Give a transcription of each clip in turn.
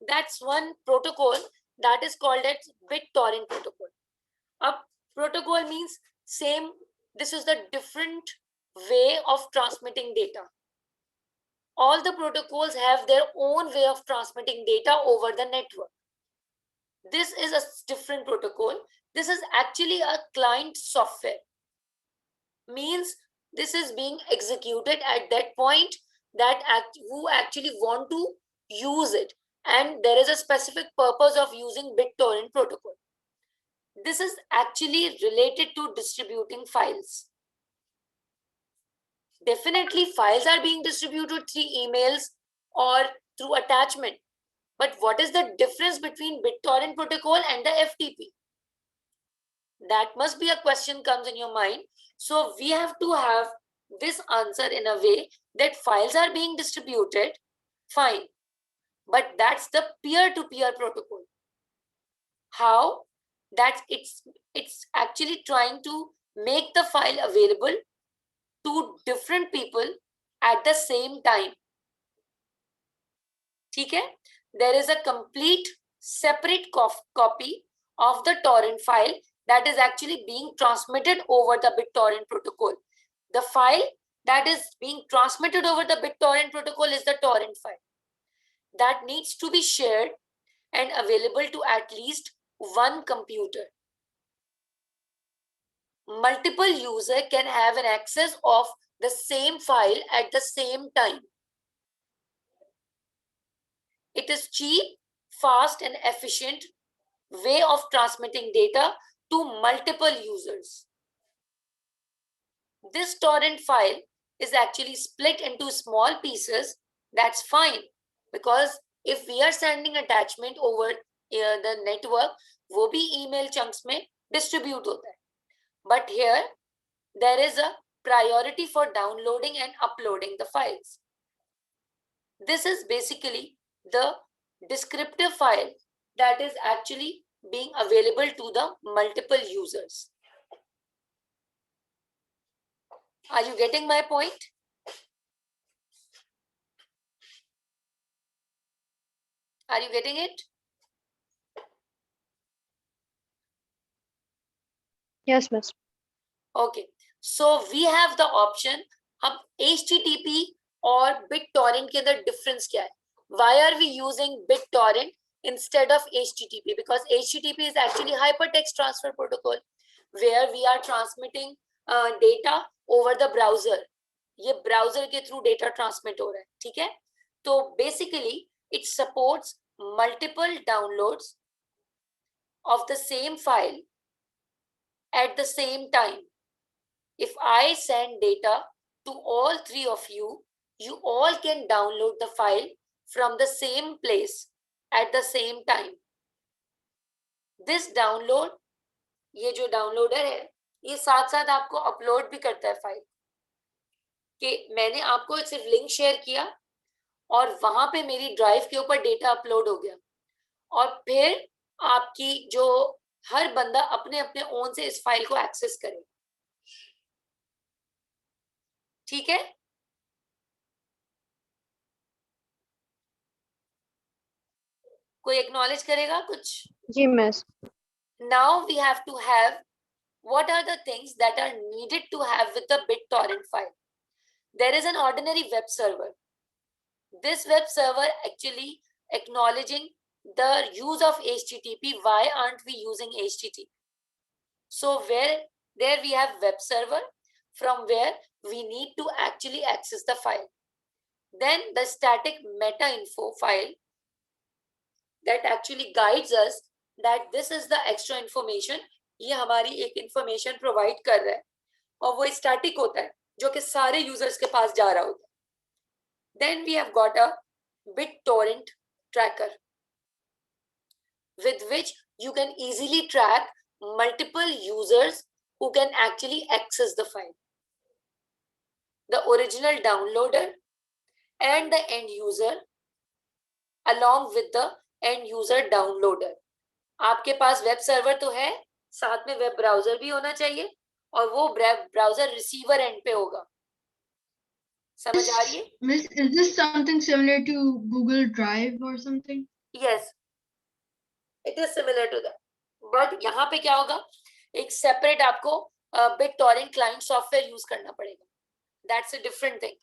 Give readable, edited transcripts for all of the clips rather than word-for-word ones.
That's one protocol that is called as BitTorrent protocol. A protocol means same, this is the different way of transmitting data. All the protocols have their own way of transmitting data over the network. This is a different protocol. This is actually a client software. Means this is being executed at that point that who actually want to use it, and there is a specific purpose of using BitTorrent protocol. This is actually related to distributing files. Definitely files are being distributed through emails or through attachment, but what is the difference between BitTorrent protocol and the FTP? That must be a question comes in your mind. So we have to have this answer in a way that files are being distributed, fine, but that's the peer-to-peer protocol. How? That it's actually trying to make the file available to different people at the same time. ठीक है? There is a complete separate copy of the torrent file that is actually being transmitted over the BitTorrent protocol. The file that is being transmitted over the BitTorrent protocol is the torrent file that needs to be shared and available to at least one computer. Multiple users can have an access of the same file at the same time. It is cheap, fast, and efficient way of transmitting data to multiple users. This torrent file is actually split into small pieces. That's fine, because if we are sending attachment over the network, वो भी email chunks में distribute होता है. But here there is a priority for downloading and uploading the files. This is basically the descriptive file that is actually being available to the multiple users. Are you getting my point? Are you getting it? Yes, miss. Okay, so we have the option. अब HTTP और BitTorrent के अंदर difference क्या है? Why are we using BitTorrent instead of HTTP? Because HTTP is actually hypertext transfer protocol, where we are transmitting data over the browser. ये browser के through data transmit हो रहा है, ठीक है? तो basically it supports multiple downloads of the same file at the same time. If I send data to all three of you, you all can download the file from the same place at the same time. This download, ये जो downloader है, ये साथ साथ आपको upload भी करता है फाइल, कि मैंने आपको सिर्फ लिंक शेयर किया और वहां पे मेरी ड्राइव के ऊपर डेटा अपलोड हो गया, और फिर आपकी जो हर बंदा अपने अपने ओन से इस फाइल को एक्सेस करे. ठीक है? कोई एक्नॉलेज करेगा कुछ? जी miss. Now we have to have what are the things that are needed to have with the BitTorrent file. There is an ordinary web server. This web server actually acknowledging the use of HTTP. Why aren't we using HTTP? So there we have web server from where we need to actually access the file. Then the static meta info file that actually guides us that this is the extra information. ये हमारी एक information provide कर रहा है और वो static होता है जो कि सारे यूजर्स के पास जा रहा होता है. Then we have got a BitTorrent tracker with which you can easily track multiple users who can actually access the file. The original downloader and the end user along with the end user downloader. आपके पास web server तो है, साथ में web browser भी होना चाहिए और वो ब्राउजर रिसीवर एंड पे होगा. समझ आ रही है? Miss, is this something similar to Google Drive or something? Yes, it is similar to that, but यहाँ पे क्या होगा, एक सेपरेट आपको bit torrent client software use करना पड़ेगा, दैट्स अ डिफरेंट थिंग।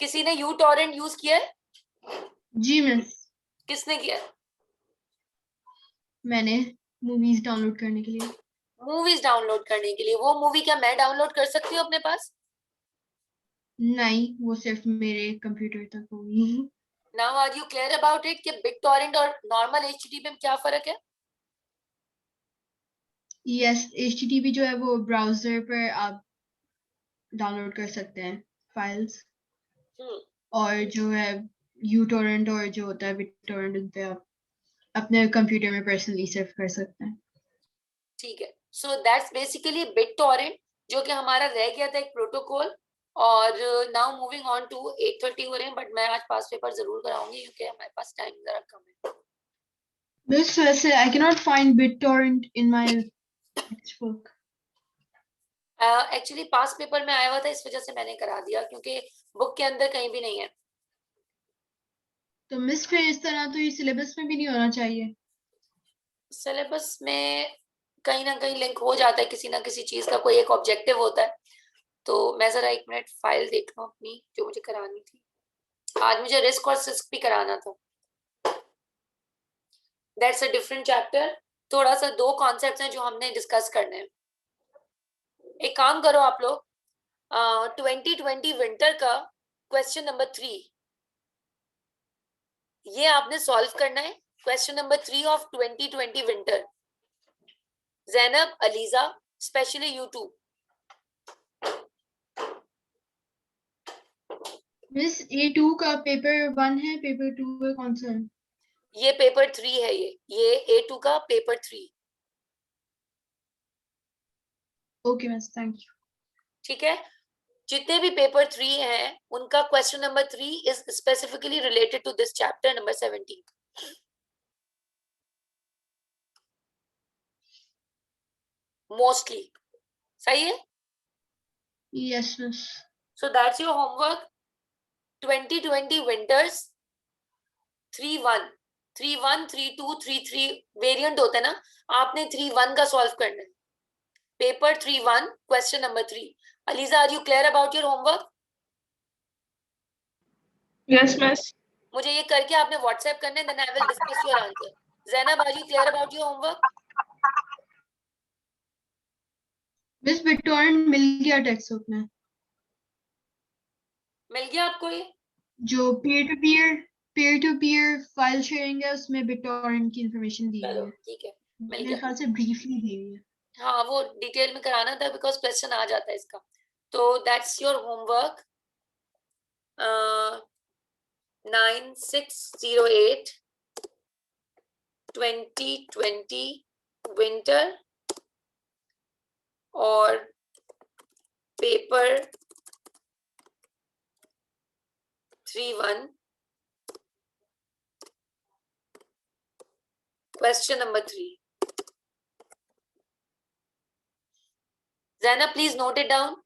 किसी ने यू टॉरेंट यूज किया है? जी मिस, किसने किया है? मैंने मूवीज डाउनलोड करने के लिए। मूवीज डाउनलोड करने के लिए? वो मूवी क्या मैं डाउनलोड कर सकती हूँ अपने पास? नहीं, वो सिर्फ मेरे कंप्यूटर तक होगी। Now are you clear about it कि बिट टॉरेंट और नॉर्मल एचटीटीपी में क्या फर्क है? यस, HTTP जो है वो ब्राउजर पर आप डाउनलोड कर सकते हैं फाइल्स, और जो है यूटोरेंट और जो होता है बिटटोरेंट, उन पे आप अपने कंप्यूटर में पर्सनली सर्फ कर सकते हैं। ठीक है, so that's basically bit torrent, जो कि हमारा रह गया था एक प्रोटोकॉल। और नाउ मूविंग ऑन टू 8:30 हो रहे हैं, बट मैं आज पास पेपर जरूर कराऊंगी क्योंकि हमारे पास टाइम जरा कम है। मिस, वैसे I cannot find BitTorrent in my textbook. Actually pass paper में आया हुआ था, इस वजह से मैंने करा दिया, क्योंकि बुक के अंदर कहीं भी नहीं है। तो मिस फिर इस तरह तो ये सिलेबस में भी नहीं होना चाहिए। सिलेबस में कहीं ना कहीं लिंक हो जाता है, किसी ना किसी चीज का कोई एक ऑब्जेक्टिव होता है। तो मैं जरा एक मिनट फाइल देख लूं अपनी, जो मुझे करानी थी। आज मुझे रिस्क और सिस्क भी कराना था, दैट्स अ डिफरेंट चैप्टर। थोड़ा सा दो कॉन्सेप्ट्स हैं जो हमने डिस्कस करने हैं। एक काम करो आप लोग, 2020 विंटर का क्वेश्चन नंबर 3 ये आपने सॉल्व करना है। Question number 3 of 2020 winter. Zainab, Aliza, specially you too. Miss A2 का पेपर 1 है, पेपर 2 है, कौन सा है? ये पेपर 3 है, ये A2 का paper 3। Okay miss, thank you. ठीक है, जितने भी पेपर 3 हैं उनका question number 3 is specifically related to this chapter number 17 mostly. सही है? Yes miss. So that's your homework. 2020 winters 3-1 3-1 3-2 3-3 variant होता है ना, आपने 3-1 का सॉल्व करना है। Paper 3-1 question number 3। Aliza, are you clear about your homework? Yes, miss. मुझे ये करके आपने व्हाट्सएप करना है, then I will discuss your answer. Zainab, are you clear about your homework? Miss BitTorrent मिल गया टेक्स्ट बुक में। मिल गया आपको ये? जो peer to peer file sharing है, उसमें BitTorrent की इंफॉर्मेशन दी चलो हुई है। ठीक है, मिल मेरे गया। ख्याल से ब्रीफली दी हुई है। हाँ, वो डिटेल में कराना था बिकॉज क्वेश्चन आ जाता है इसका। तो दैट्स योर होमवर्क। 9608 2020 विंटर और paper 3-1 question number 3। Zainab, please note it down.